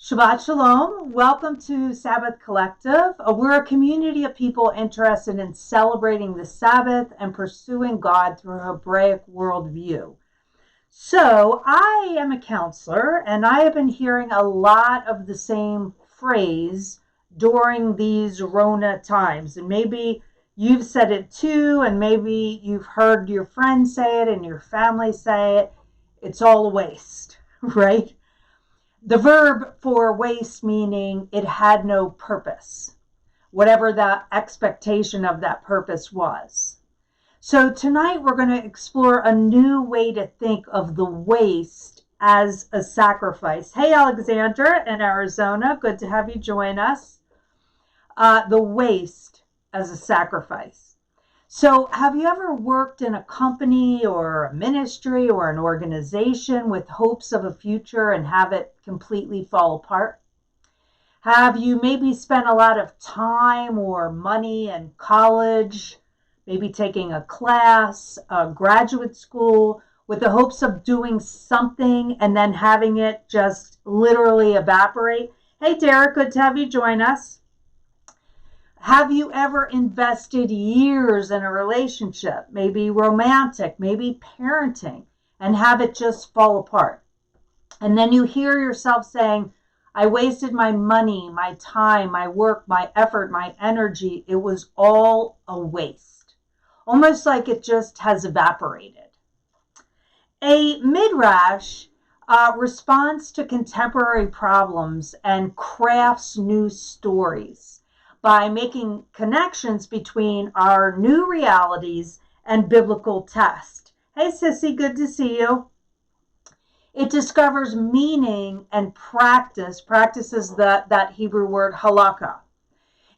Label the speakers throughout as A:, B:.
A: Shabbat Shalom. Welcome to Sabbath Collective. We're a community of people interested in celebrating the Sabbath and pursuing God through a Hebraic worldview. So, I am a counselor, and I have been hearing a lot of the same phrase during these Rona times. And maybe you've said it too, and maybe you've heard your friends say it and your family say it. It's all a waste, right? The verb for waste meaning it had no purpose, whatever the expectation of that purpose was. So tonight we're going to explore a new way to think of the waste as a sacrifice. Hey, Alexandra in Arizona, good to have you join us. The waste as a sacrifice. So have you ever worked in a company or a ministry or an organization with hopes of a future and have it completely fall apart? Have you maybe spent a lot of time or money in college, maybe taking a class, a graduate school, with the hopes of doing something and then having it just literally evaporate? Hey, Derek, good to have you join us. Have you ever invested years in a relationship, maybe romantic, maybe parenting, and have it just fall apart? And then you hear yourself saying, I wasted my money, my time, my work, my effort, my energy. It was all a waste. Almost like it just has evaporated. A midrash responds to contemporary problems and crafts new stories by making connections between our new realities and biblical text. Hey, Sissy, good to see you. It discovers meaning and practices that Hebrew word halakha.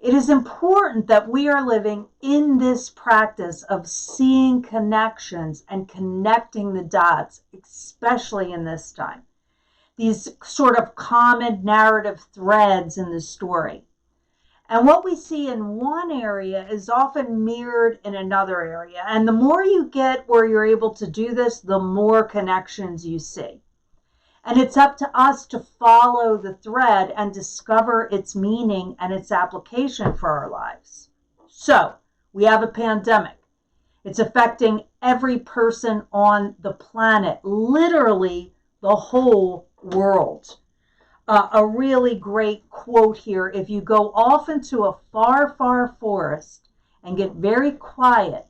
A: It is important that we are living in this practice of seeing connections and connecting the dots, especially in this time. These sort of common narrative threads in the story. And what we see in one area is often mirrored in another area. And the more you get where you're able to do this, the more connections you see. And it's up to us to follow the thread and discover its meaning and its application for our lives. So, we have a pandemic. It's affecting every person on the planet, literally the whole world. A really great quote here. If you go off into a far, far forest and get very quiet,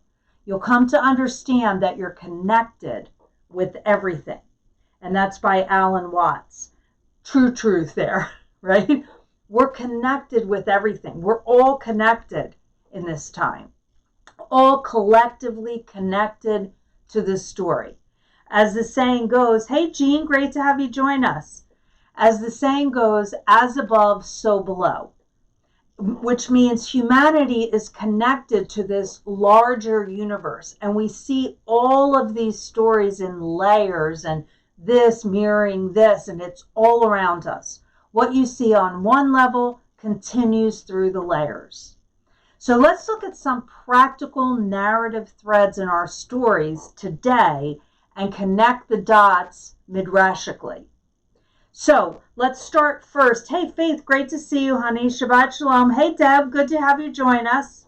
A: you'll come to understand that you're connected with everything. And that's by Alan Watts. True truth there, right? We're connected with everything. We're all connected in this time. All collectively connected to this story. As the saying goes, hey, Jean, great to have you join us. As the saying goes, as above, so below, which means humanity is connected to this larger universe. And we see all of these stories in layers and this mirroring this, and it's all around us. What you see on one level continues through the layers. So let's look at some practical narrative threads in our stories today and connect the dots midrashically. So let's start first. Hey, Faith, great to see you, honey. Shabbat Shalom. Hey, Deb, good to have you join us.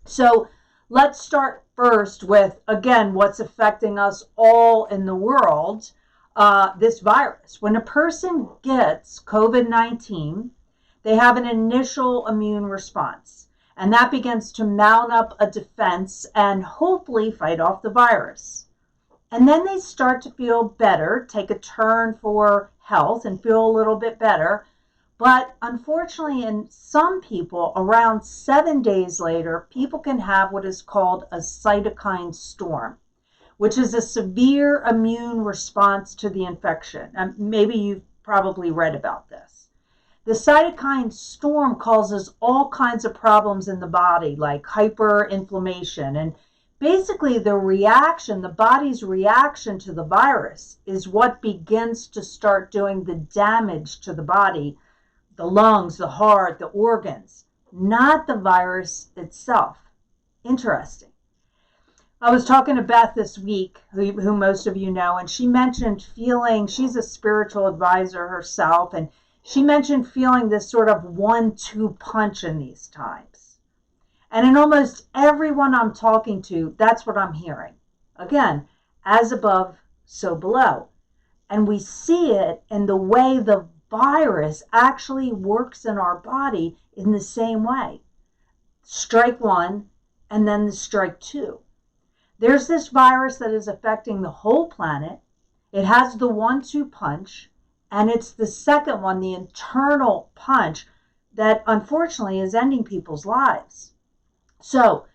A: So let's start first with, again, what's affecting us all in the world, this virus. When a person gets COVID-19, they have an initial immune response, and that begins to mount up a defense and hopefully fight off the virus. And then they start to feel better, take a turn for health and feel a little bit better. But unfortunately, in some people, around 7 days later, people can have what is called a cytokine storm, which is a severe immune response to the infection. Maybe you've probably read about this. The cytokine storm causes all kinds of problems in the body, like hyperinflammation. And basically, the body's reaction to the virus is what begins to start doing the damage to the body, the lungs, the heart, the organs, not the virus itself. Interesting. I was talking to Beth this week, who most of you know, and she mentioned feeling, she's a spiritual advisor herself, and she mentioned feeling this sort of 1-2 punch in these times. And in almost everyone I'm talking to, that's what I'm hearing. Again, as above, so below. And we see it in the way the virus actually works in our body in the same way. Strike one, and then the strike two. There's this virus that is affecting the whole planet. It has the 1-2 punch, and it's the second one, the internal punch, that unfortunately is ending people's lives. So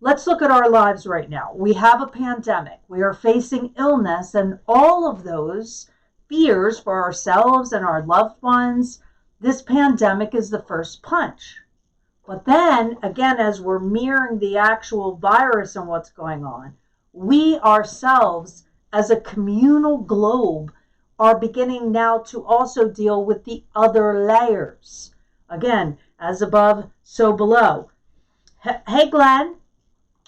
A: let's look at our lives right now. We have a pandemic. We are facing illness, and all of those fears for ourselves and our loved ones, this pandemic is the first punch. But then, again, as we're mirroring the actual virus and what's going on, we ourselves, as a communal globe, are beginning now to also deal with the other layers. Again, as above, so below. Hey, Glenn,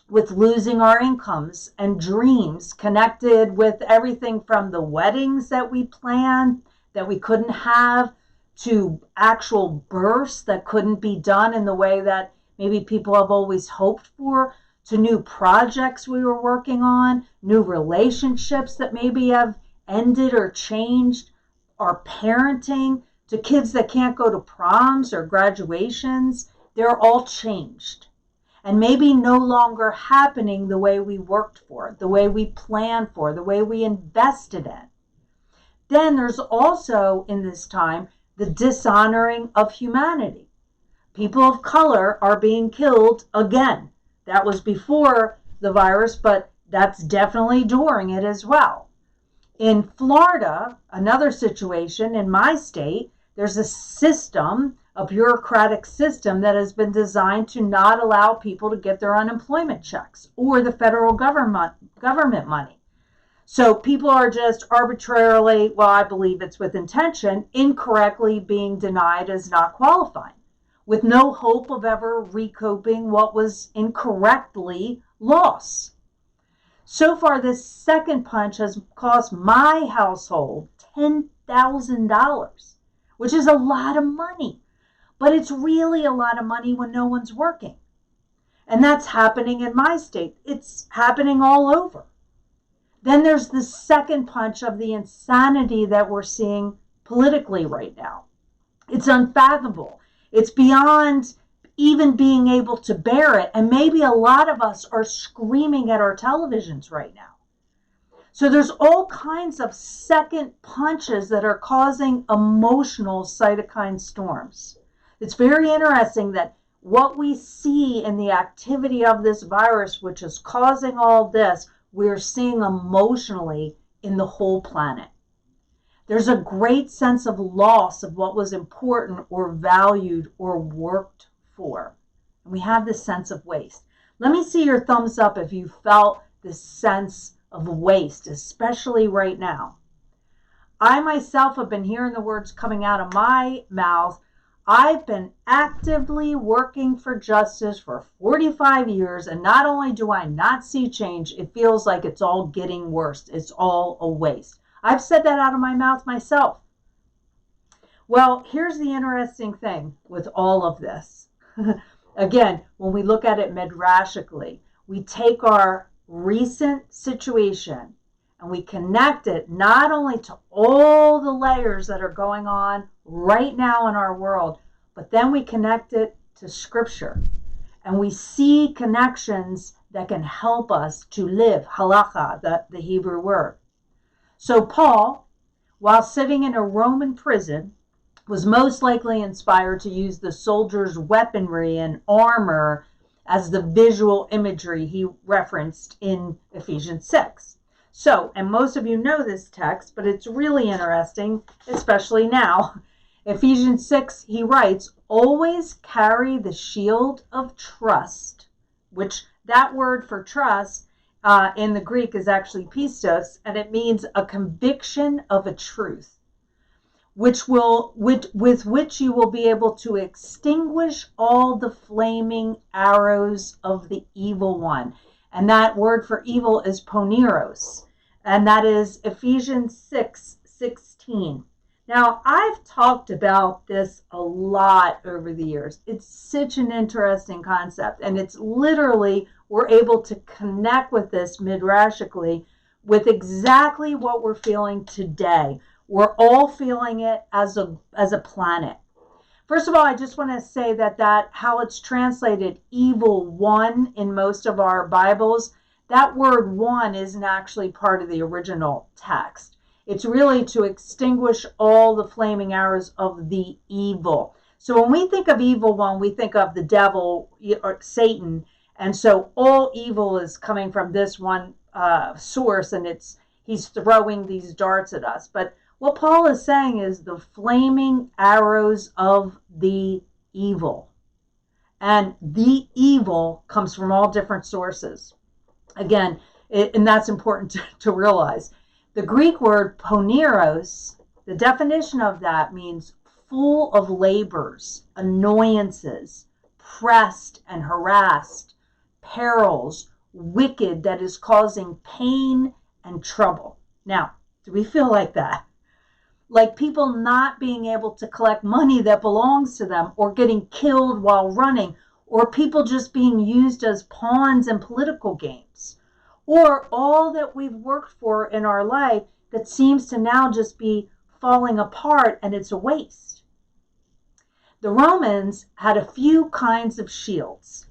A: with losing our incomes and dreams connected with everything from the weddings that we planned that we couldn't have, to actual births that couldn't be done in the way that maybe people have always hoped for, to new projects we were working on, new relationships that maybe have ended or changed, our parenting, to kids that can't go to proms or graduations. They're all changed and maybe no longer happening the way we worked for, the way we planned for, the way we invested in. Then there's also, in this time, the dishonoring of humanity. People of color are being killed again. That was before the virus, but that's definitely during it as well. In Florida, another situation in my state, there's a system, a bureaucratic system that has been designed to not allow people to get their unemployment checks or the federal government money. So people are just arbitrarily, well, I believe it's with intention, incorrectly being denied as not qualifying, with no hope of ever recouping what was incorrectly lost. So far, this second punch has cost my household $10,000, which is a lot of money. But it's really a lot of money when no one's working. And that's happening in my state. It's happening all over. Then there's the second punch of the insanity that we're seeing politically right now. It's unfathomable. It's beyond even being able to bear it. And maybe a lot of us are screaming at our televisions right now. So there's all kinds of second punches that are causing emotional cytokine storms. It's very interesting that what we see in the activity of this virus, which is causing all this, we're seeing emotionally in the whole planet. There's a great sense of loss of what was important or valued or worked for. And we have this sense of waste. Let me see your thumbs up if you felt this sense of waste, especially right now. I myself have been hearing the words coming out of my mouth. I've been actively working for justice for 45 years, and not only do I not see change, it feels like it's all getting worse. It's all a waste. I've said that out of my mouth myself. Well, here's the interesting thing with all of this. Again, when we look at it midrashically, we take our recent situation and we connect it not only to all the layers that are going on right now in our world, but then we connect it to Scripture. And we see connections that can help us to live, halacha, the Hebrew word. So Paul, while sitting in a Roman prison, was most likely inspired to use the soldiers' weaponry and armor as the visual imagery he referenced in Ephesians 6. So, and most of you know this text, but it's really interesting, especially now. Ephesians 6, he writes, always carry the shield of trust, which that word for trust in the Greek is actually pistos, and it means a conviction of a truth, with which you will be able to extinguish all the flaming arrows of the evil one. And that word for evil is poneros, and that is Ephesians 6:16. Now, I've talked about this a lot over the years. It's such an interesting concept, and it's literally, we're able to connect with this midrashically with exactly what we're feeling today. We're all feeling it as a planet. First of all, I just want to say that how it's translated evil one in most of our Bibles, that word one isn't actually part of the original text. It's really to extinguish all the flaming arrows of the evil. So when we think of evil one, we think of the devil or Satan. And so all evil is coming from this one source, and he's throwing these darts at us. But what Paul is saying is the flaming arrows of the evil. And the evil comes from all different sources. Again, and that's important to realize. The Greek word poneros, the definition of that means full of labors, annoyances, pressed and harassed, perils, wicked, that is causing pain and trouble. Now, do we feel like that? Like people not being able to collect money that belongs to them, or getting killed while running, or people just being used as pawns in political games, or all that we've worked for in our life that seems to now just be falling apart and it's a waste. The Romans had a few kinds of shields,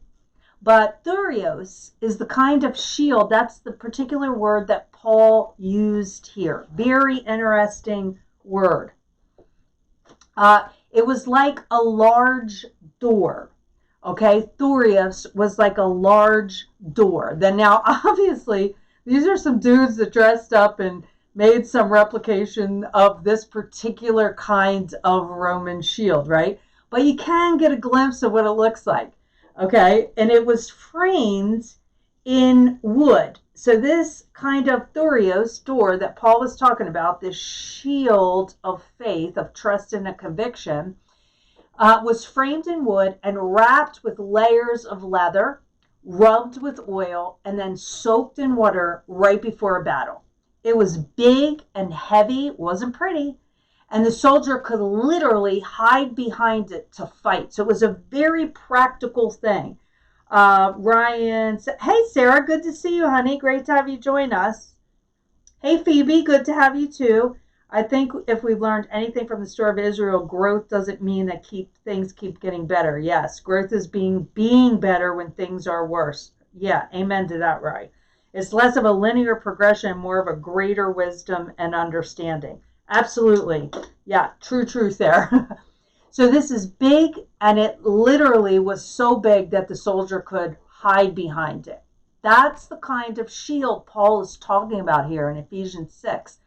A: but thurios is the kind of shield, that's the particular word that Paul used here. Very interesting word. It was like a large door. Okay, thurios was like a large door. Then now, obviously, these are some dudes that dressed up and made some replication of this particular kind of Roman shield, right? But you can get a glimpse of what it looks like. Okay, and it was framed in wood. So this kind of thurios door that Paul was talking about, this shield of faith, of trust and a conviction, was framed in wood and wrapped with layers of leather, rubbed with oil, and then soaked in water right before a battle. It was big and heavy, wasn't pretty, and the soldier could literally hide behind it to fight. So it was a very practical thing. Ryan said, hey, Sarah, good to see you, honey. Great to have you join us. Hey, Phoebe, good to have you too. I think if we've learned anything from the story of Israel, growth doesn't mean that things keep getting better. Yes, growth is being better when things are worse. Yeah, amen to that, right? It's less of a linear progression, more of a greater wisdom and understanding. Absolutely. Yeah, true truth there. So this is big, and it literally was so big that the soldier could hide behind it. That's the kind of shield Paul is talking about here in Ephesians 6.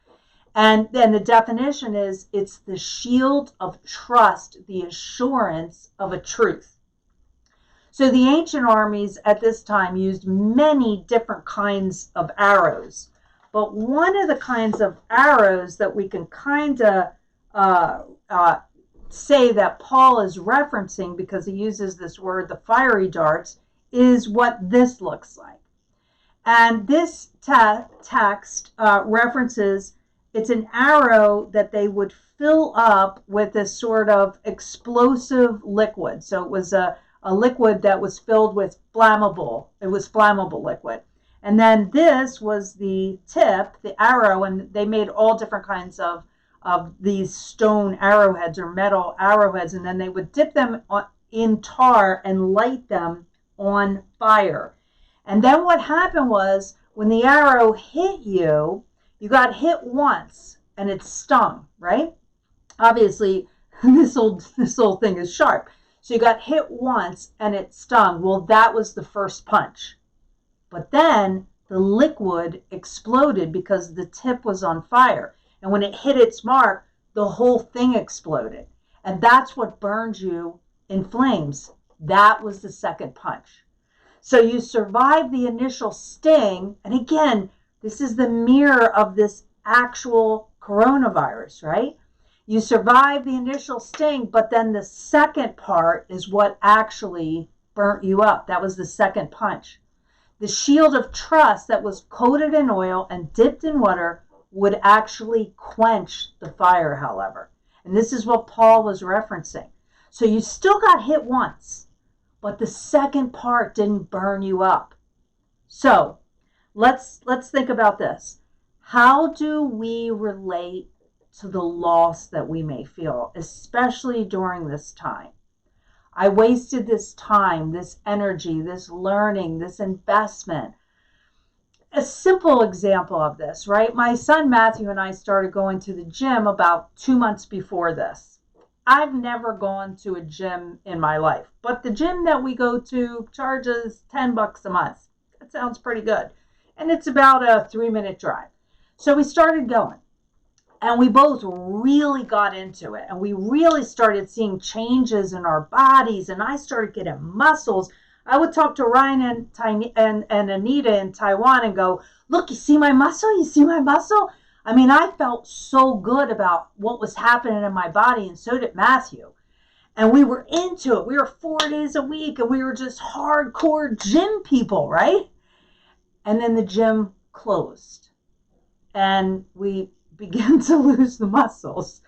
A: And then the definition is it's the shield of trust, the assurance of a truth. So the ancient armies at this time used many different kinds of arrows. But one of the kinds of arrows that we can kind of say that Paul is referencing, because he uses this word, the fiery darts, is what this looks like. And this text references, it's an arrow that they would fill up with this sort of explosive liquid. So it was a liquid that was filled with flammable. It was flammable liquid. And then this was the tip, the arrow, and they made all different kinds of these stone arrowheads or metal arrowheads, and then they would dip them in tar and light them on fire. And then what happened was, when the arrow hit you, you got hit once and it stung, right? Obviously, this old thing is sharp. So you got hit once and it stung. Well, that was the first punch. But then the liquid exploded because the tip was on fire. And when it hit its mark, the whole thing exploded. And that's what burned you in flames. That was the second punch. So you survived the initial sting. And again, this is the mirror of this actual coronavirus, right? You survived the initial sting, but then the second part is what actually burnt you up. That was the second punch. The shield of trust that was coated in oil and dipped in water would actually quench the fire, however. And this is what Paul was referencing. So you still got hit once, but the second part didn't burn you up. So let's think about this. How do we relate to the loss that we may feel, especially during this time? I wasted this time, this energy, this learning, this investment. A simple example of this, right? My son Matthew and I started going to the gym about 2 months before this. I've never gone to a gym in my life, but the gym that we go to charges $10 a month. That sounds pretty good. And it's about a 3-minute drive. So we started going. And we both really got into it. And we really started seeing changes in our bodies. And I started getting muscles. I would talk to Ryan and Anita in Taiwan and go, look, you see my muscle? You see my muscle? I mean, I felt so good about what was happening in my body. And so did Matthew. And we were into it. We were 4 days a week. And we were just hardcore gym people, right? And then the gym closed. And we began to lose the muscles,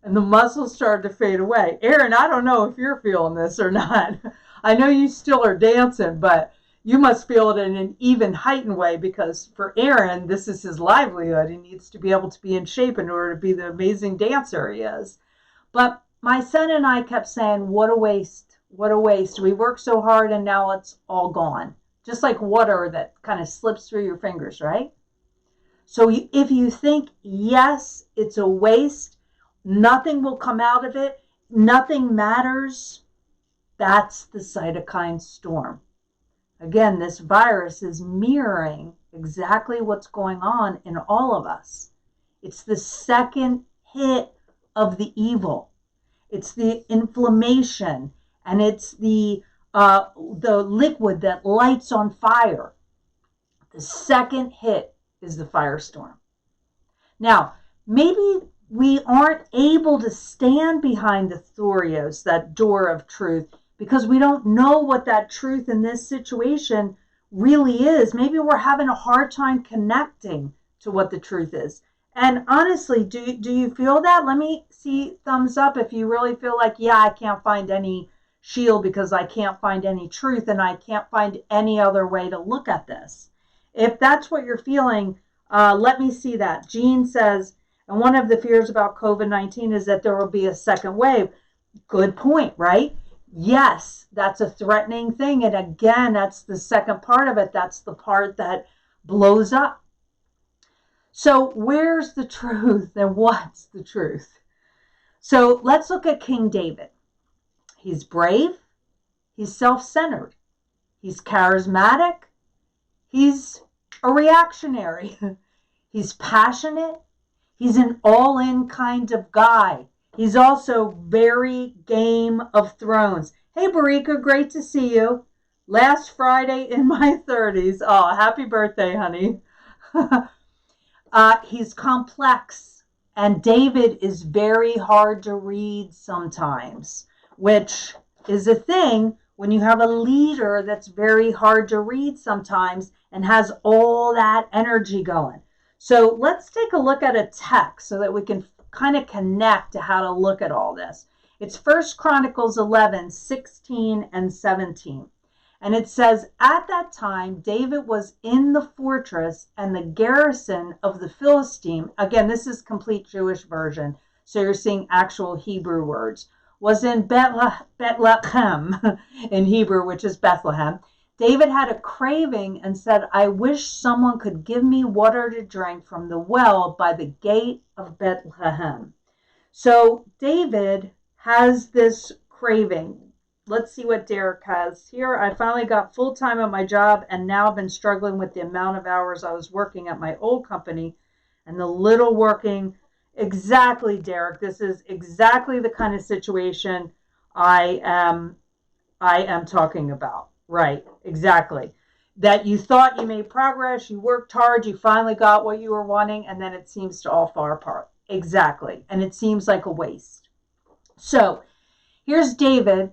A: and the muscles started to fade away. Aaron, I don't know if you're feeling this or not. I know you still are dancing, but you must feel it in an even heightened way, because for Aaron, this is his livelihood. He needs to be able to be in shape in order to be the amazing dancer he is. But my son and I kept saying, what a waste, what a waste. We worked so hard and now it's all gone. Just like water that kind of slips through your fingers, right? So if you think, yes, it's a waste, nothing will come out of it, nothing matters, that's the cytokine storm. Again, this virus is mirroring exactly what's going on in all of us. It's the second hit of the evil. It's the inflammation, and it's the liquid that lights on fire. The second hit is the firestorm. Now, maybe we aren't able to stand behind the Thorios, that door of truth, because we don't know what that truth in this situation really is. Maybe we're having a hard time connecting to what the truth is. And honestly, do you feel that? Let me see thumbs up if you really feel like, yeah, I can't find any shield because I can't find any truth and I can't find any other way to look at this. If that's what you're feeling, let me see that. Jean says, and one of the fears about COVID-19 is that there will be a second wave. Good point, right? Yes, that's a threatening thing. And again, that's the second part of it. That's the part that blows up. So where's the truth and what's the truth? So let's look at King David. He's brave. He's self-centered. He's charismatic. He's a reactionary. He's passionate. He's an all-in kind of guy. He's also very Game of Thrones. Hey, Barika, great to see you. Last Friday in my 30s. Oh, happy birthday, honey. He's complex. And David is very hard to read sometimes, which is a thing when you have a leader that's very hard to read sometimes and has all that energy going. So let's take a look at a text so that we can kind of connect to how to look at all this. It's 1 Chronicles 11, 16 and 17. And it says, at that time, David was in the fortress and the garrison of the Philistine. Again, this is complete Jewish version. So you're seeing actual Hebrew words. Was in Bethlehem in Hebrew, which is Bethlehem. David had a craving and said, I wish someone could give me water to drink from the well by the gate of Bethlehem. So David has this craving. Let's see what Derek has here. I finally got full-time at my job and now I've been struggling with the amount of hours I was working at my old company and the little working. Exactly, Derek. This is exactly the kind of situation I am talking about. Right, exactly. That you thought you made progress, you worked hard, you finally got what you were wanting, and then it seems to all fall apart. Exactly. And it seems like a waste. So here's David,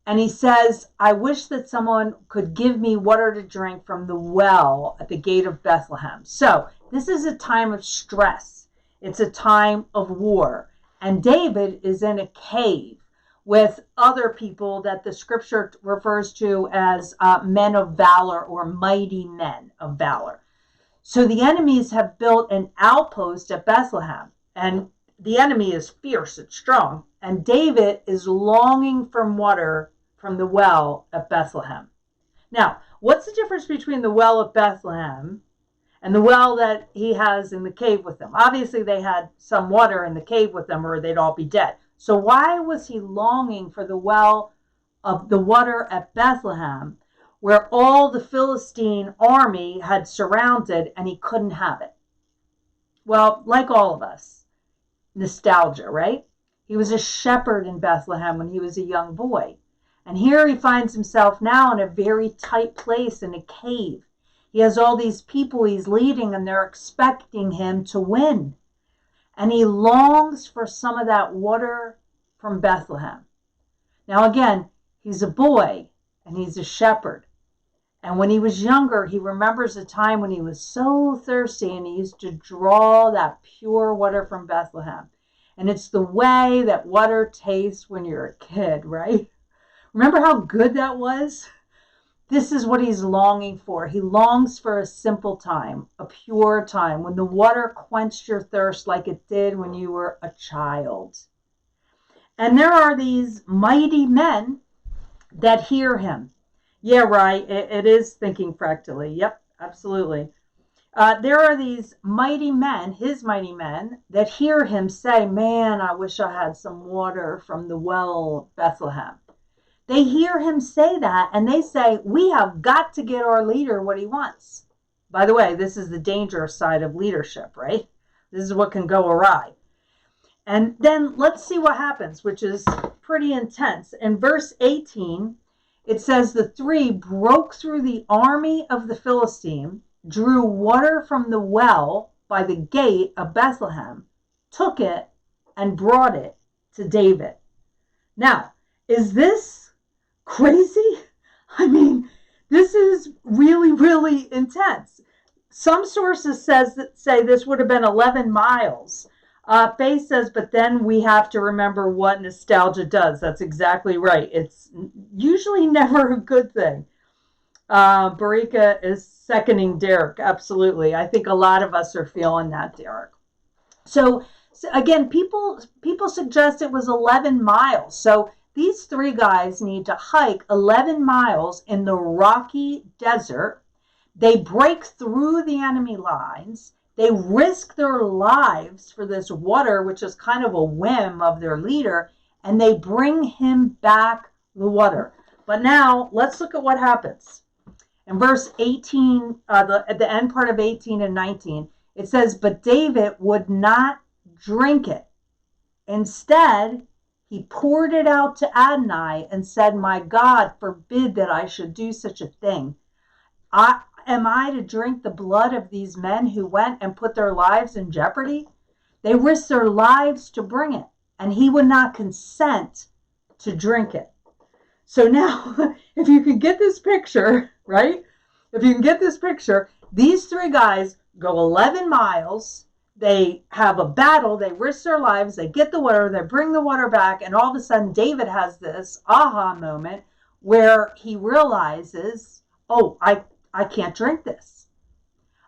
A: and he says, I wish that someone could give me water to drink from the well at the gate of Bethlehem. So this is a time of stress. It's a time of war. And David is in a cave with other people that the scripture refers to as men of valor or mighty men of valor. So the enemies have built an outpost at Bethlehem, and the enemy is fierce and strong, and David is longing for water from the well at Bethlehem. Now, what's the difference between the well at Bethlehem and the well that he has in the cave with them? Obviously, they had some water in the cave with them or they'd all be dead. So why was he longing for the well of the water at Bethlehem, where all the Philistine army had surrounded and he couldn't have it? Well, like all of us, nostalgia, right? He was a shepherd in Bethlehem when he was a young boy. And here he finds himself now in a very tight place in a cave. He has all these people he's leading and they're expecting him to win. And he longs for some of that water from Bethlehem. Now again, he's a boy and he's a shepherd. And when he was younger, he remembers a time when he was so thirsty and he used to draw that pure water from Bethlehem. And it's the way that water tastes when you're a kid, right? Remember how good that was? This is what he's longing for. He longs for a simple time, a pure time, when the water quenched your thirst like it did when you were a child. And there are these mighty men that hear him. Yeah, right. It is thinking fractally. Yep, absolutely. There are these mighty men, his mighty men, that hear him say, man, I wish I had some water from the well of Bethlehem. They hear him say that and they say, we have got to get our leader what he wants. By the way, this is the dangerous side of leadership, right? This is what can go awry. And then let's see what happens, which is pretty intense. In verse 18, it says the three broke through the army of the Philistine, drew water from the well by the gate of Bethlehem, took it, and brought it to David. Now, is this crazy? I mean, this is really, really intense. Some sources say this would have been 11 miles. Faith says, but then we have to remember what nostalgia does. That's exactly right. It's usually never a good thing. Barika is seconding Derek. Absolutely. I think a lot of us are feeling that, Derek. So again, people suggest it was 11 miles. So these three guys need to hike 11 miles in the rocky desert. They break through the enemy lines. They risk their lives for this water, which is kind of a whim of their leader, and they bring him back the water. But now let's look at what happens. In verse 18, at the end part of 18 and 19, it says, but David would not drink it. Instead, he poured it out to Adonai and said, my God, forbid that I should do such a thing. Am I to drink the blood of these men who went and put their lives in jeopardy? They risked their lives to bring it, and he would not consent to drink it. So now, if you can get this picture, right? If you can get this picture, these three guys go 11 miles. They have a battle. They risk their lives. They get the water. They bring the water back. And all of a sudden, David has this aha moment where he realizes, oh, I can't drink this.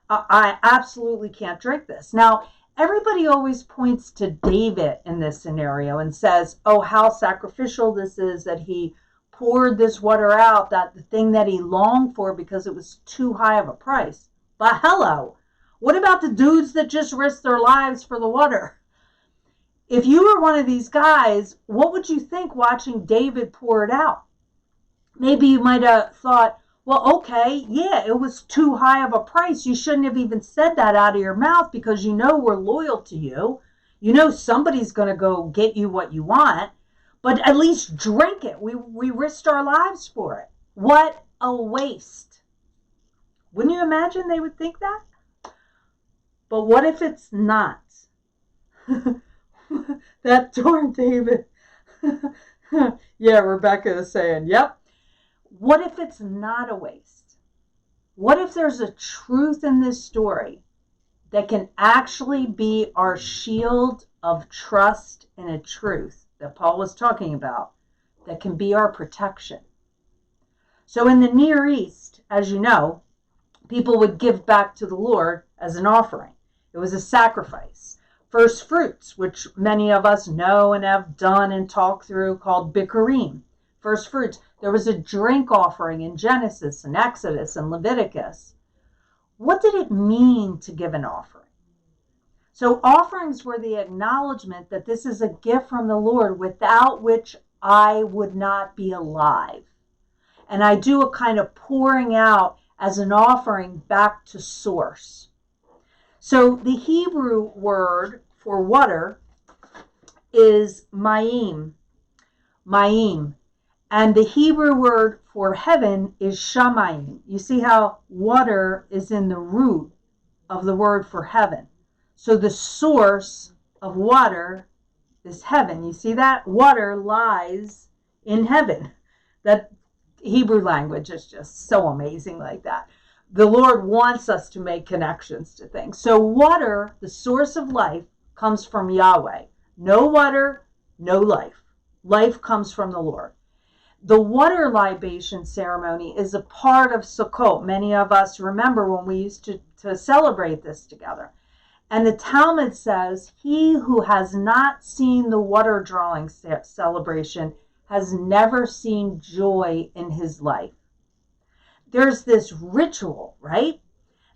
A: I absolutely can't drink this. Now, everybody always points to David in this scenario and says, oh, how sacrificial this is that he poured this water out, that the thing that he longed for because it was too high of a price. But hello, what about the dudes that just risked their lives for the water? If you were one of these guys, what would you think watching David pour it out? Maybe you might have thought, well, okay, yeah, it was too high of a price. You shouldn't have even said that out of your mouth because you know we're loyal to you. You know somebody's going to go get you what you want, but at least drink it. We risked our lives for it. What a waste. Wouldn't you imagine they would think that? But what if it's not? That darn David. Yeah, Rebecca is saying, yep. What if it's not a waste? What if there's a truth in this story that can actually be our shield of trust in a truth that Paul was talking about that can be our protection. So in the Near East, as you know, people would give back to the Lord as an offering. It was a sacrifice. First fruits, which many of us know and have done and talked through, called Bikurim. First fruits. There was a drink offering in Genesis and Exodus and Leviticus. What did it mean to give an offering? So offerings were the acknowledgement that this is a gift from the Lord without which I would not be alive. And I do a kind of pouring out as an offering back to source. So the Hebrew word for water is ma'im. And the Hebrew word for heaven is shamayim. You see how water is in the root of the word for heaven. So the source of water is heaven. You see that? Water lies in heaven. That Hebrew language is just so amazing like that. The Lord wants us to make connections to things. So water, the source of life, comes from Yahweh. No water, no life. Life comes from the Lord. The water libation ceremony is a part of Sukkot. Many of us remember when we used to celebrate this together. And the Talmud says, he who has not seen the water drawing celebration has never seen joy in his life. There's this ritual, right,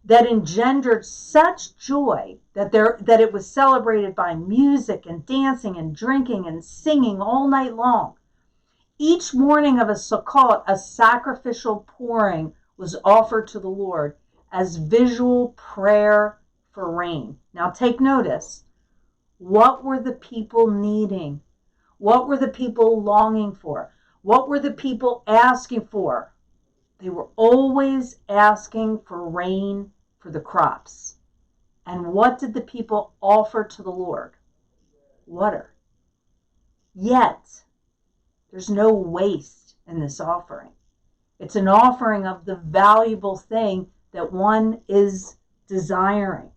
A: that engendered such joy that it was celebrated by music and dancing and drinking and singing all night long. Each morning of a Sukkot, a sacrificial pouring was offered to the Lord as visual prayer for rain. Now take notice. What were the people needing? What were the people longing for? What were the people asking for? They were always asking for rain for the crops. And what did the people offer to the Lord? Water. Yet, there's no waste in this offering. It's an offering of the valuable thing that one is desiring.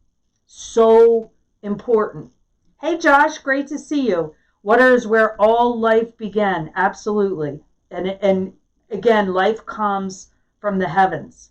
A: So important. Hey Josh, great to see you. Water is where all life began. Absolutely. And again, life comes from the heavens.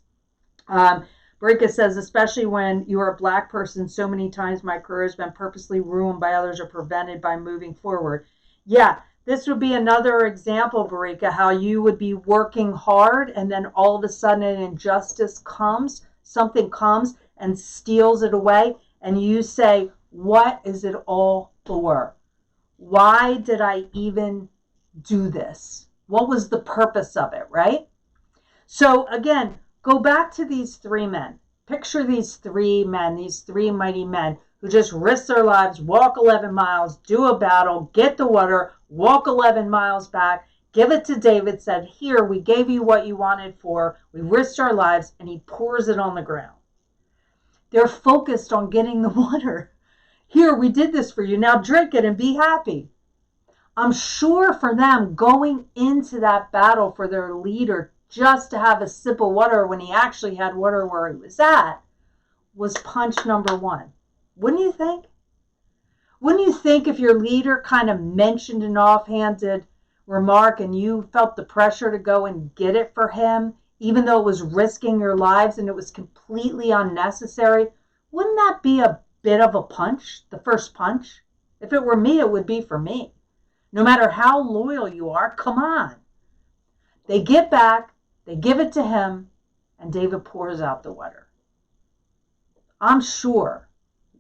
A: Barika says, especially when you are a Black person, so many times my career has been purposely ruined by others or prevented by moving forward. Yeah, this would be another example, Barika, how you would be working hard and then all of a sudden an injustice comes, something comes and steals it away. And you say, what is it all for? Why did I even do this? What was the purpose of it, right? So again, go back to these three men. Picture these three men, these three mighty men who just risked their lives, walk 11 miles, do a battle, get the water, walk 11 miles back, give it to David, said, here, we gave you what you wanted for, we risked our lives, and he pours it on the ground. They're focused on getting the water. Here, we did this for you. Now drink it and be happy. I'm sure for them, going into that battle for their leader just to have a sip of water when he actually had water where he was at was punch number one. Wouldn't you think? Wouldn't you think if your leader kind of mentioned an offhanded remark and you felt the pressure to go and get it for him, even though it was risking your lives and it was completely unnecessary, wouldn't that be a bit of a punch, the first punch? If it were me, it would be for me. No matter how loyal you are, come on. They get back, they give it to him, and David pours out the water. I'm sure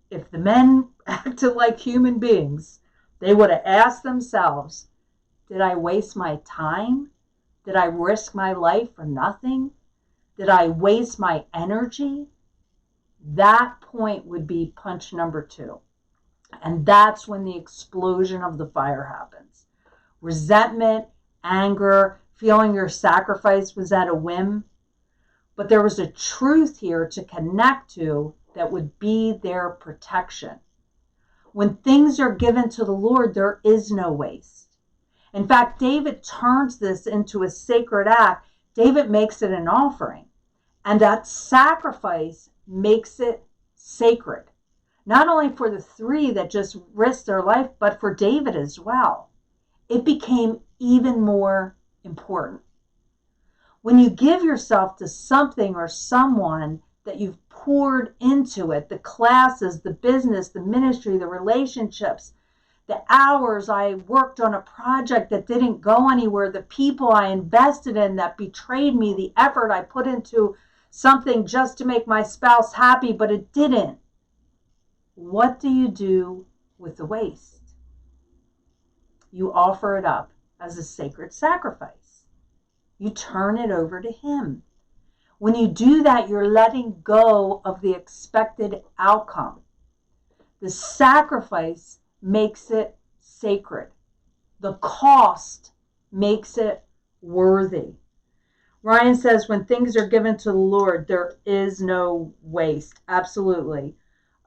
A: if the men acted like human beings, they would have asked themselves, did I waste my time? Did I risk my life for nothing? Did I waste my energy? That point would be punch number two. And that's when the explosion of the fire happens. Resentment, anger, feeling your sacrifice was at a whim. But there was a truth here to connect to that would be their protection. When things are given to the Lord, there is no waste. In fact, David turns this into a sacred act. David makes it an offering. And that sacrifice makes it sacred. not only for the three that just risked their life, but for David as well. It became even more important. When you give yourself to something or someone that you've poured into it, the classes, the business, the ministry, the relationships, the hours I worked on a project that didn't go anywhere, the people I invested in that betrayed me, the effort I put into something just to make my spouse happy, but it didn't. What do you do with the waste? You offer it up as a sacred sacrifice. You turn it over to Him. When you do that, you're letting go of the expected outcome. The sacrifice makes it sacred. The cost makes it worthy. Ryan says, when things are given to the Lord, there is no waste. Absolutely.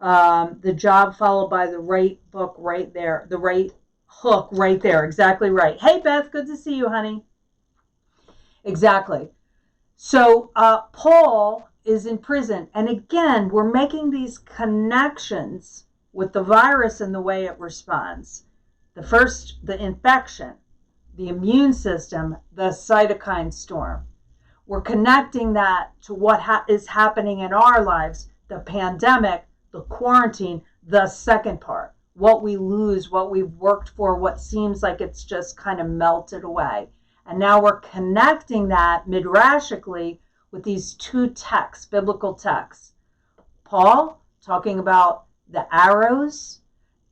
A: The job followed by the right book right there. The right hook right there. Exactly right. Hey, Beth, good to see you, honey. Exactly. So Paul is in prison. And again, we're making these connections with the virus and the way it responds. The infection, the immune system, the cytokine storm. We're connecting that to what is happening in our lives, the pandemic, the quarantine, the second part, what we lose, what we've worked for, what seems like it's just kind of melted away. And now we're connecting that midrashically with these two texts, biblical texts. Paul talking about the arrows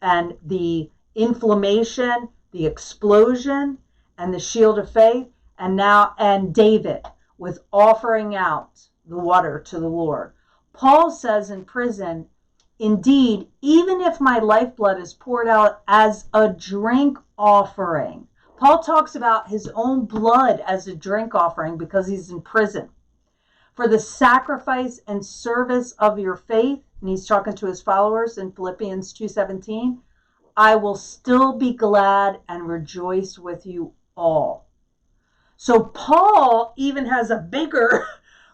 A: and the inflammation, the explosion, and the shield of faith, and David with offering out the water to the Lord. Paul says in prison, indeed, even if my lifeblood is poured out as a drink offering. Paul talks about his own blood as a drink offering because he's in prison. For the sacrifice and service of your faith, and he's talking to his followers in Philippians 2:17, I will still be glad and rejoice with you all. So Paul even has a bigger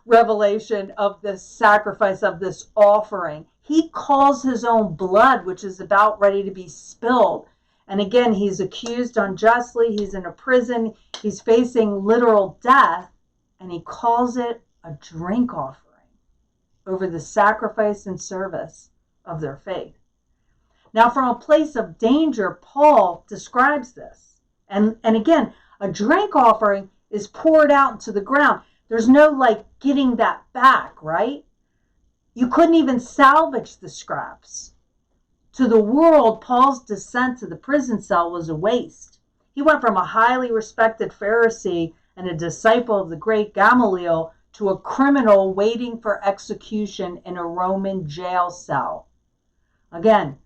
A: revelation of this sacrifice, of this offering. He calls his own blood, which is about ready to be spilled. And again, he's accused unjustly. He's in a prison. He's facing literal death. And he calls it a drink offering over the sacrifice and service of their faith. Now, from a place of danger, Paul describes this. And again, a drink offering is poured out into the ground. There's no getting that back, right? You couldn't even salvage the scraps. To the world, Paul's descent to the prison cell was a waste. He went from a highly respected Pharisee and a disciple of the great Gamaliel to a criminal waiting for execution in a Roman jail cell. Again,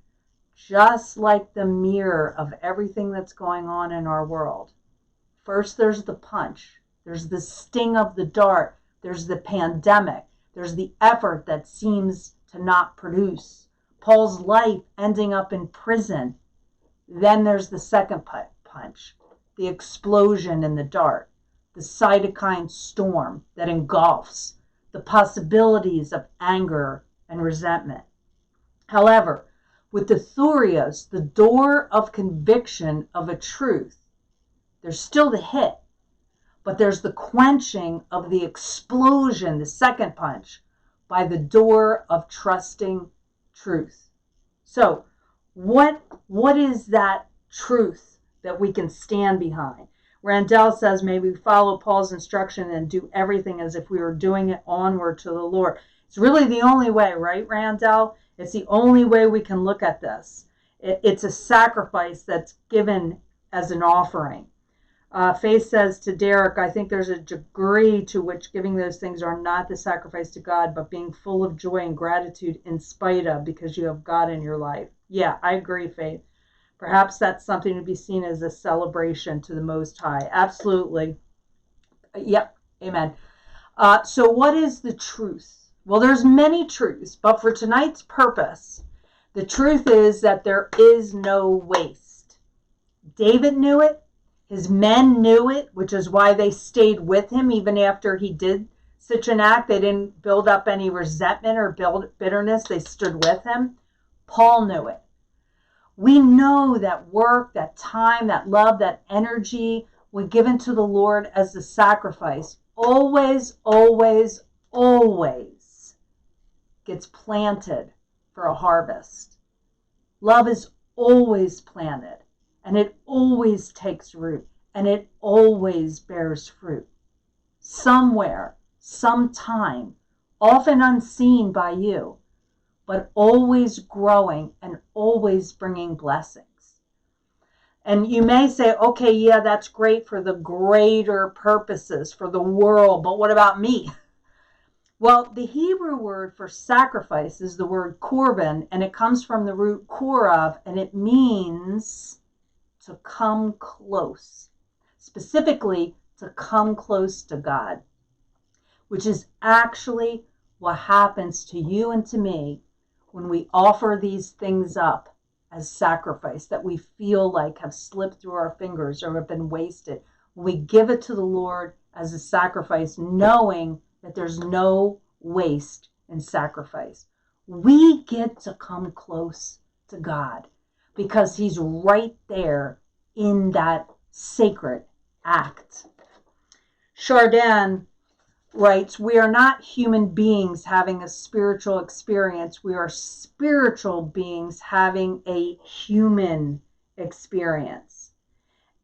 A: just like the mirror of everything that's going on in our world. First, there's the punch. There's the sting of the dart. There's the pandemic. There's the effort that seems to not produce. Paul's life ending up in prison. Then there's the second punch, the explosion in the dart, the cytokine storm that engulfs, the possibilities of anger and resentment. However, with the thurios, the door of conviction of a truth, there's still the hit, but there's the quenching of the explosion, the second punch, by the door of trusting truth. So, what is that truth that we can stand behind? Randall says, may we follow Paul's instruction and do everything as if we were doing it onward to the Lord. It's really the only way, right, Randall? It's the only way we can look at this. It's a sacrifice that's given as an offering. Faith says to Derek, I think there's a degree to which giving those things are not the sacrifice to God, but being full of joy and gratitude in spite of, because you have God in your life. Yeah, I agree, Faith. Perhaps that's something to be seen as a celebration to the Most High. Absolutely. Yep, amen. So what is the truth? Well, there's many truths, but for tonight's purpose, the truth is that there is no waste. David knew it. His men knew it, which is why they stayed with him even after he did such an act. They didn't build up any resentment or build bitterness. They stood with him. Paul knew it. We know that work, that time, that love, that energy we give into the Lord as a sacrifice always, always, always gets planted for a harvest. Love is always planted, and it always takes root, and it always bears fruit. Somewhere, sometime, often unseen by you, but always growing and always bringing blessings. And you may say, okay, yeah, that's great for the greater purposes, for the world, but what about me? Well, the Hebrew word for sacrifice is the word korban, and it comes from the root korav, and it means to come close. Specifically, to come close to God, which is actually what happens to you and to me when we offer these things up as sacrifice that we feel like have slipped through our fingers or have been wasted. When we give it to the Lord as a sacrifice, knowing that there's no waste in sacrifice, we get to come close to God because he's right there in that sacred act. Chardin writes, we are not human beings having a spiritual experience. We are spiritual beings having a human experience.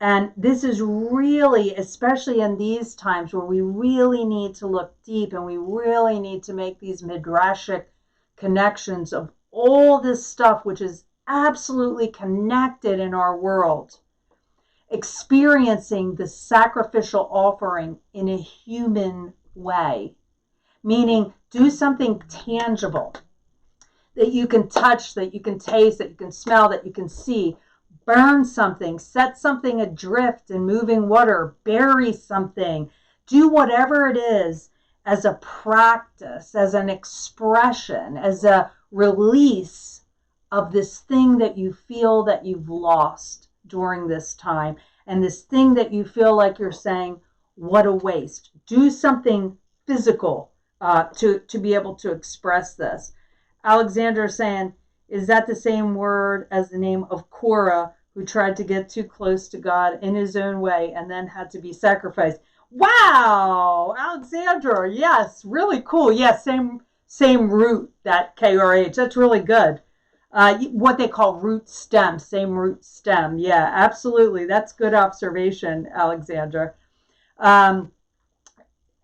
A: And this is really, especially in these times where we really need to look deep and we really need to make these midrashic connections of all this stuff which is absolutely connected in our world. Experiencing the sacrificial offering in a human way, meaning do something tangible that you can touch, that you can taste, that you can smell, that you can see. Burn something, set something adrift in moving water, bury something, do whatever it is as a practice, as an expression, as a release of this thing that you feel that you've lost during this time, and this thing that you feel like you're saying, what a waste. Do something physical to be able to express this. Alexander is saying, is that the same word as the name of Korah, who tried to get too close to God in his own way and then had to be sacrificed? Wow, Alexander, yes, really cool. Yes, same root, that KRH. That's really good. What they call root stem, same root stem. Yeah, absolutely. That's good observation, Alexander. Hey,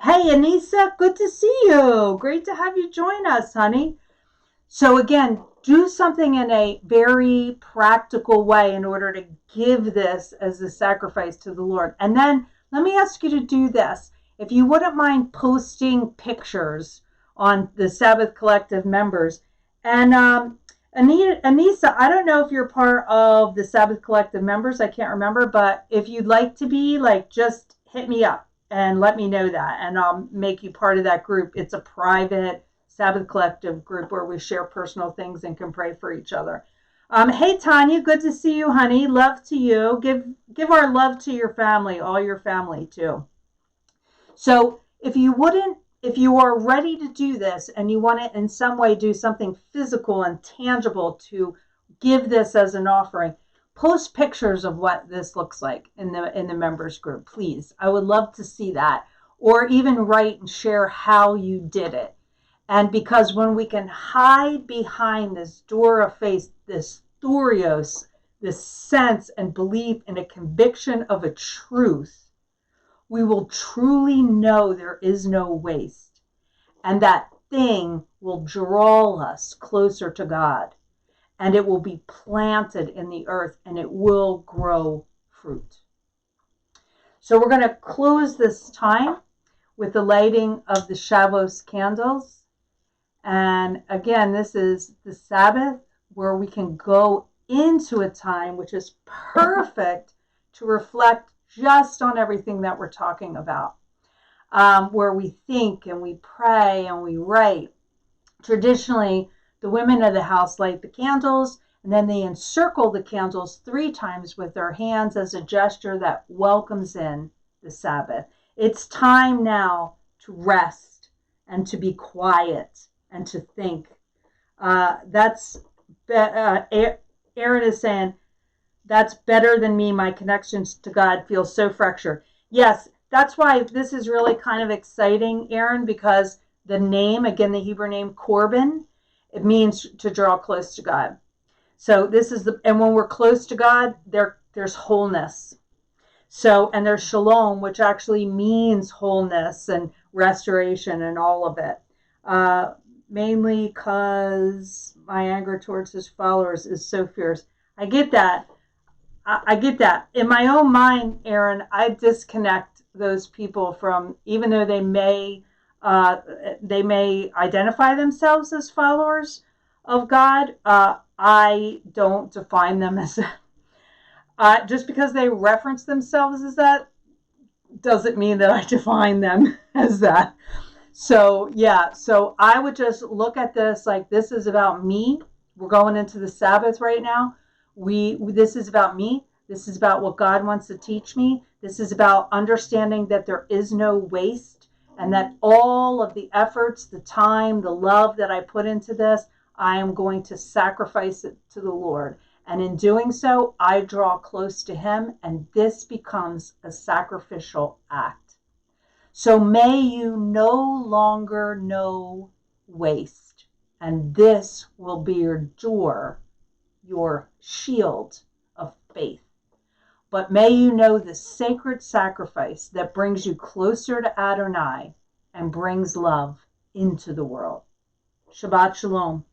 A: Anissa, good to see you. Great to have you join us, honey. So again, do something in a very practical way in order to give this as a sacrifice to the Lord. And then let me ask you to do this. If you wouldn't mind posting pictures on the Sabbath Collective members. And Anissa, I don't know if you're part of the Sabbath Collective members. I can't remember. But if you'd like to be, just hit me up and let me know that. And I'll make you part of that group. It's a private Sabbath Collective group where we share personal things and can pray for each other. Hey, Tanya, good to see you, honey. Love to you. Give our love to your family, all your family, too. So if you are ready to do this and you want to in some way do something physical and tangible to give this as an offering, post pictures of what this looks like in the members group, please. I would love to see that. Or even write and share how you did it. And because when we can hide behind this door of faith, this thurios, this sense and belief in a conviction of a truth, we will truly know there is no waste. And that thing will draw us closer to God. And it will be planted in the earth and it will grow fruit. So we're going to close this time with the lighting of the Shavuos candles. And again, this is the Sabbath where we can go into a time which is perfect to reflect just on everything that we're talking about, where we think and we pray and we write. Traditionally, the women of the house light the candles, and then they encircle the candles 3 times with their hands as a gesture that welcomes in the Sabbath. It's time now to rest and to be quiet and to think. That's Aaron is saying, that's better than me. My connections to God feel so fractured. Yes, that's why this is really kind of exciting, Aaron, because the name, again, the Hebrew name Korban, it means to draw close to God. So this is and when we're close to God, there's wholeness. So, and there's shalom, which actually means wholeness and restoration and all of it. Mainly because my anger towards his followers is so fierce. I get that. I get that. In my own mind, Aaron, I disconnect those people from, even though they may identify themselves as followers of God. I don't define them as just because they reference themselves as that doesn't mean that I define them as that. So yeah, so I would just look at this like this is about me. We're going into the Sabbath right now. This is about me. This is about what God wants to teach me. This is about understanding that there is no waste and that all of the efforts, the time, the love that I put into this, I am going to sacrifice it to the Lord. And in doing so, I draw close to him, and this becomes a sacrificial act. So may you no longer know waste, and this will be your door, your shield of faith. But may you know the sacred sacrifice that brings you closer to Adonai and brings love into the world. Shabbat Shalom.